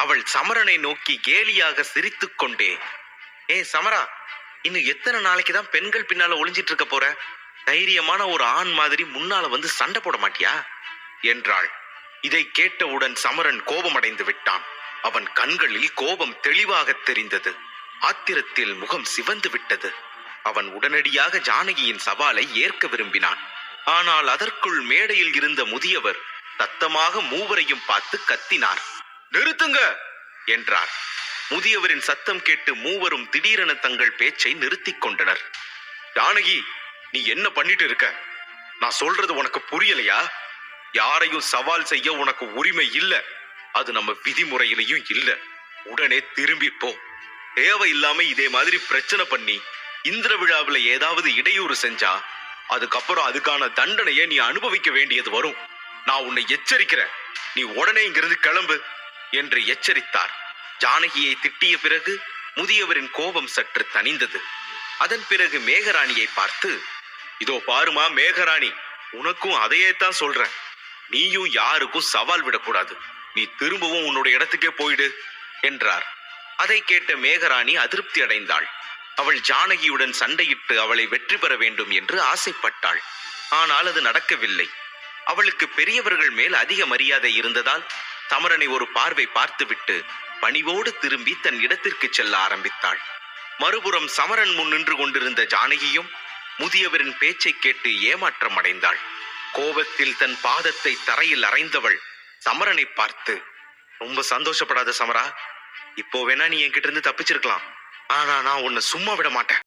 அவள் சமரனை நோக்கி கேலியாக சிரித்துக் கொண்டே, சமரா, இன்னும் எத்தனை நாளைக்கு தான் பெண்கள் பின்னால ஒளிஞ்சிட்டு இருக்க போற? தைரியமான ஒரு ஆண் மாதிரி முன்னால வந்து சண்டை போட மாட்டியா என்றாள். இதை கேட்டவுடன் சமரன் கோபமடைந்து விட்டான். அவன் கண்களில் கோபம் தெளிவாக தெரிந்தது. ஆத்திரத்தில் முகம் சிவந்து விட்டது. அவன் உடனடியாக ஜானகியின் சவாலை ஏற்க விரும்பினான். ஆனால் அதற்குள் மேடையில் இருந்த முதியவர் சத்தமாக மூவரையும் பார்த்து கத்தினார். நிறுத்துங்க என்றார். முதியவரின் சத்தம் கேட்டு மூவரும் திடீரென தங்கள் பேச்சை நிறுத்திக் கொண்டனர். ஜானகி, நீ என்ன பண்ணிட்டு இருக்க? நான் சொல்றது உனக்கு புரியலையா? யாரையும் சவால் செய்ய உனக்கு உரிமை இல்ல. அது நம்ம விதிமுறையிலையும் இல்ல. உடனே திரும்பி போ. தேவையில்லாம இதே மாதிரி பிரச்சனை பண்ணி இந்திர விழாவில் ஏதாவது இடையூறு செஞ்சா அதுக்கப்புறம் அதுக்கான தண்டனையை நீ அனுபவிக்க வேண்டியது வரும். நான் உன்னை எச்சரிக்கிறேன். நீ உடனே இங்கிருந்து கிளம்பு என்று எச்சரித்தார். ஜானகியை திட்டிய பிறகு முதியவரின் கோபம் சற்று தணிந்தது. அதன் பிறகு மேகராணியை பார்த்து, இதோ பாருமா மேகராணி, உனக்கும் அதையே தான் சொல்றேன். நீயும் யாருக்கும் சவால் விடக்கூடாது. நீ திரும்பவும் உன்னுடைய இடத்துக்கே போயிடு என்றார். அதை கேட்ட மேகராணி அதிருப்தி அடைந்தாள். அவள் ஜானகியுடன் சண்டையிட்டு அவளை வெற்றி பெற வேண்டும் என்று ஆசைப்பட்டாள். ஆனால் அது நடக்கவில்லை. அவளுக்கு பெரியவர்கள் மேல் அதிக மரியாதை இருந்ததால் சமரனை ஒரு பார்வை பார்த்துவிட்டு பணிவோடு திரும்பி தன் இடத்திற்கு செல்ல ஆரம்பித்தாள். மறுபுறம் சமரன் முன் நின்று கொண்டிருந்த ஜானகியும் முதியவரின் பேச்சை கேட்டு ஏமாற்றம் அடைந்தாள். கோபத்தில் தன் பாதத்தை தரையில் அறைந்தவள் சமரனை பார்த்து, ரொம்ப சந்தோஷப்படாத சமரா, இப்போ வேணா நீ என்கிட்ட இருந்து தப்பிச்சிருக்கலாம். ஆனா நான் உன்னை சும்மா விட மாட்டேன்.